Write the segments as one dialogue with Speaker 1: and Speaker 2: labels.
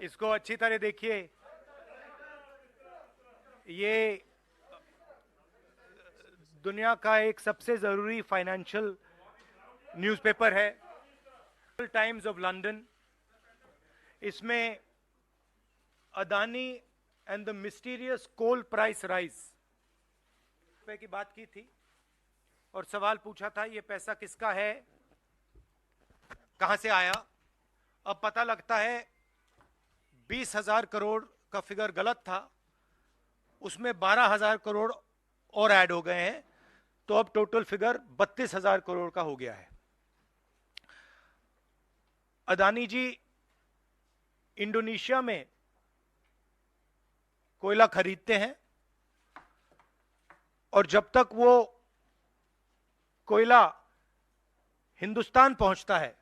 Speaker 1: इसको अच्छी तरह देखिए। ये दुनिया का एक सबसे जरूरी फाइनेंशियल न्यूज़पेपर है, टाइम्स ऑफ लंदन। इसमें Adani and the mysterious coal price rise पे की बात की थी और सवाल पूछा था ये पैसा किसका है, कहां से आया। अब पता लगता है 20,000 करोड़ का फिगर गलत था, उसमें 12,000 करोड़ और ऐड हो गए हैं, तो अब टोटल फिगर 32,000 करोड़ का हो गया है। अदानी जी इंडोनेशिया में कोयला खरीदते हैं और जब तक वो कोयला हिंदुस्तान पहुंचता है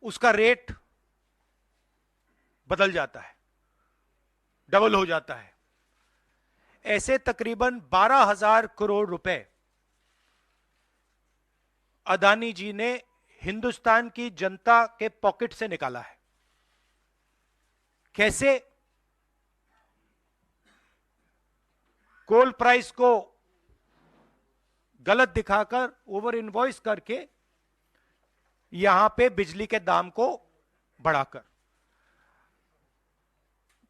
Speaker 1: उसका रेट बदल जाता है, डबल हो जाता है। ऐसे तकरीबन 12,000 करोड़ रुपए अदानी जी ने हिंदुस्तान की जनता के पॉकेट से निकाला है। कैसे? कोल प्राइस को गलत दिखाकर, ओवर इनवॉइस करके, यहां पे बिजली के दाम को बढ़ाकर।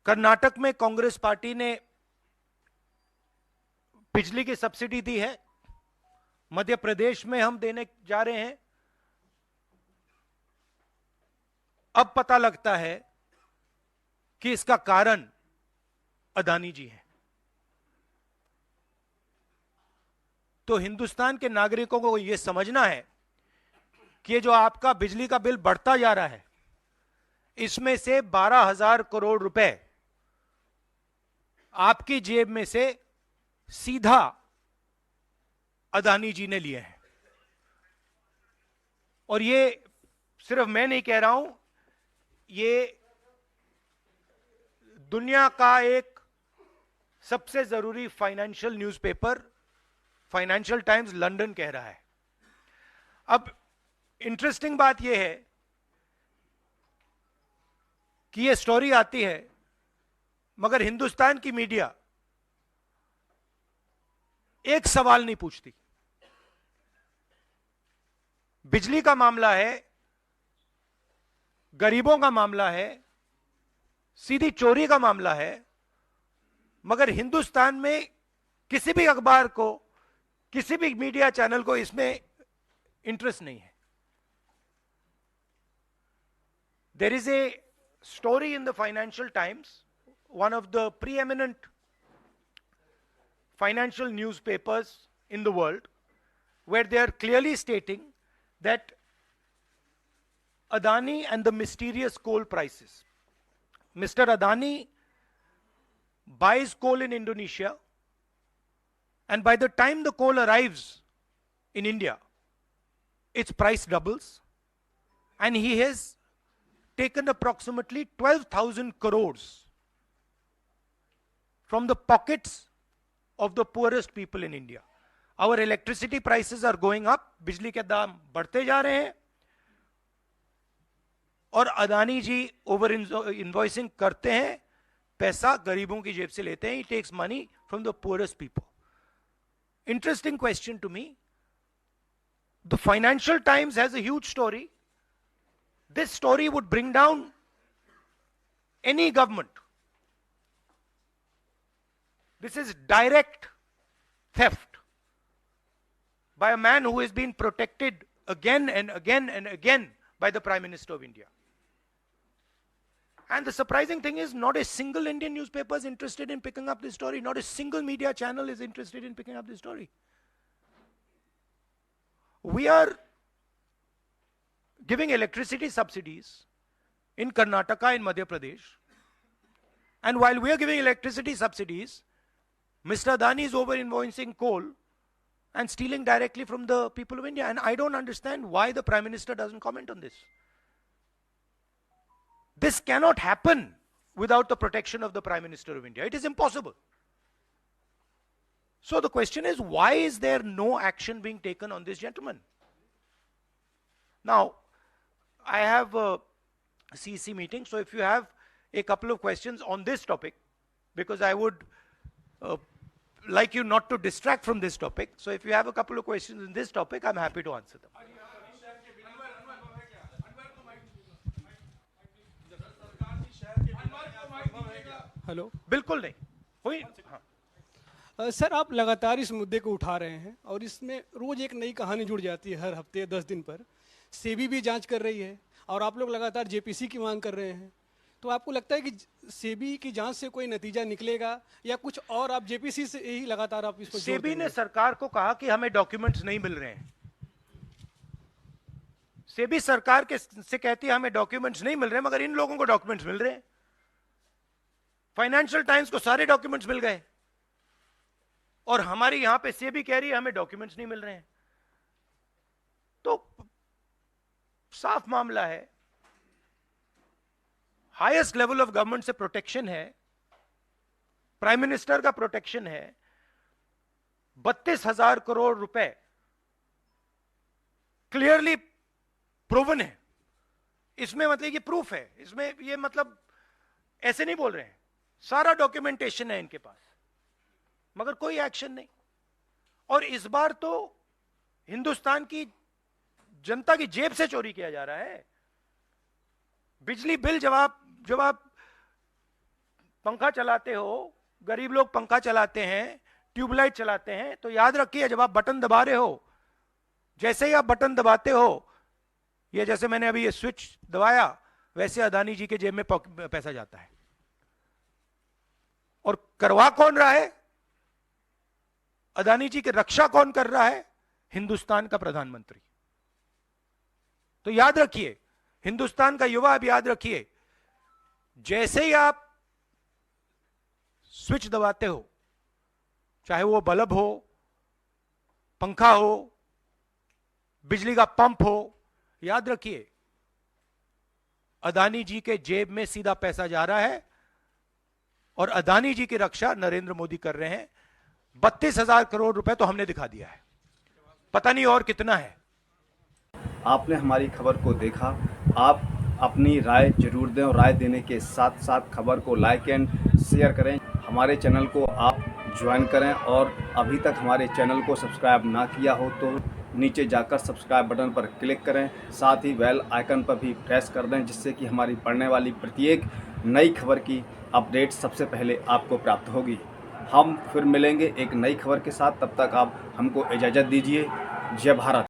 Speaker 1: कर्नाटक में कांग्रेस पार्टी ने बिजली की सब्सिडी दी है, मध्य प्रदेश में हम देने जा रहे हैं। अब पता लगता है कि इसका कारण अदानी जी हैं। तो हिंदुस्तान के नागरिकों को यह समझना है कि ये जो आपका बिजली का बिल बढ़ता जा रहा है, इसमें से 12,000 करोड़ रुपए आपकी जेब में से सीधा अदानी जी ने लिए हैं। और ये सिर्फ मैं नहीं कह रहा हूं, ये दुनिया का एक सबसे जरूरी financial newspaper financial times London कह रहा है। अब इंटरेस्टिंग बात यह है कि यह स्टोरी आती है, मगर हिंदुस्तान की मीडिया एक सवाल नहीं पूछती। बिजली का मामला है, गरीबों का मामला है, सीधी चोरी का मामला है, मगर हिंदुस्तान में किसी भी अखबार को, किसी भी मीडिया चैनल को इसमें इंटरेस्ट नहीं है। There is a story in the Financial Times, one of the preeminent financial newspapers in the world, where they are clearly stating that Adani and the mysterious coal prices. Mr. Adani buys coal in Indonesia, and by the time the coal arrives in India, its price doubles, and he has taken approximately 12,000 crores from the pockets of the poorest people in India. Our electricity prices are going up, बिजली के दाम बढ़ते जा रहे हैं, और अदानी जी over invoicing करते हैं, पैसा गरीबों की जेब से लेते हैं. He takes money from the poorest people. Interesting question to me. The Financial Times has a huge story. This story would bring down any government. This is direct theft by a man who has been protected again and again and again by the Prime Minister of India. And the surprising thing is, not a single Indian newspaper is interested in picking up this story. Not a single media channel is interested in picking up this story. We are giving electricity subsidies in Karnataka, in Madhya Pradesh. And while we are giving electricity subsidies, Mr. Adani is over-invoicing coal and stealing directly from the people of India. And I don't understand why the Prime Minister doesn't comment on this. This cannot happen without the protection of the Prime Minister of India. It is impossible. So the question is, why is there no action being taken on this gentleman? Now, I have CEC meeting. So if you have a couple of questions on this topic, because I would like you not to distract from this topic. So if you have a couple of questions in this topic, I'm happy to answer them.
Speaker 2: Hello
Speaker 1: बिल्कुल नहीं हुई। हाँ।
Speaker 2: Sir, आप लगातार इस मुद्दे को उठा रहे हैं और इसमें रोज एक नई कहानी जुड़ जाती है हर हफ्ते 10 दिन पर। सेबी भी जांच कर रही है और आप लोग लगातार जेपीसी की मांग कर रहे हैं। तो आपको लगता है कि सेबी की जांच से कोई नतीजा निकलेगा या कुछ और आप जेपीसी से ही लगातार आप इसको जोड़
Speaker 1: सेबी
Speaker 2: देंगे?
Speaker 1: ने सरकार को कहा कि हमें डॉक्यूमेंट्स नहीं मिल रहे हैं। सेबी सरकार के से कहती है हमें डॉक्यूमेंट्स नहीं मिल रहे, मगर इन लोगों को डॉक्यूमेंट्स मिल रहे हैं। फाइनेंशियल टाइम्स को सारे डॉक्यूमेंट्स मिल गए और हमारी यहां पे सेबी कह रही है हमें डॉक्यूमेंट्स नहीं मिल रहे हैं। तो साफ मामला है, हाईएस्ट लेवल ऑफ गवर्नमेंट से प्रोटेक्शन है, प्राइम मिनिस्टर का प्रोटेक्शन है। 32,000 करोड़ रुपए क्लियरली प्रूवन है। इसमें मतलब ये प्रूफ है, इसमें ये मतलब ऐसे नहीं बोल रहे हैं, सारा डॉक्यूमेंटेशन है इनके पास, मगर कोई एक्शन नहीं। और इस बार तो हिंदुस्तान की जनता की जेब से चोरी किया जा रहा है। बिजली बिल जब आप पंखा चलाते हो, गरीब लोग पंखा चलाते हैं, ट्यूबलाइट चलाते हैं, तो याद रखिए जब आप बटन दबा रहे हो, जैसे ही आप बटन दबाते हो, ये जैसे मैंने अभी ये स्विच दबाया, वैसे अदानी जी के जेब में पैसा जाता है। और करवा कौन रहा है? अदानी जी की रक्षा कौन कर रहा है? हिंदुस्तान का प्रधानमंत्री। तो याद रखिए, हिंदुस्तान का युवा अब याद रखिए, जैसे ही आप स्विच दबाते हो, चाहे वो बल्ब हो, पंखा हो, बिजली का पंप हो, याद रखिए अदानी जी के जेब में सीधा पैसा जा रहा है और अदानी जी की रक्षा नरेंद्र मोदी कर रहे हैं। 32,000 करोड़ रुपए तो हमने दिखा दिया है, पता नहीं और कितना है।
Speaker 3: आपने हमारी खबर को देखा, आप अपनी राय जरूर दें और राय देने के साथ साथ खबर को लाइक एंड शेयर करें। हमारे चैनल को आप ज्वाइन करें और अभी तक हमारे चैनल को सब्सक्राइब ना किया हो तो नीचे जाकर सब्सक्राइब बटन पर क्लिक करें, साथ ही बेल आइकन पर भी प्रेस कर दें, जिससे कि हमारी पढ़ने वाली प्रत्येक नई खबर की अपडेट सबसे पहले आपको प्राप्त होगी। हम फिर मिलेंगे एक नई खबर के साथ, तब तक आप हमको इजाज़त दीजिए। जय भारत।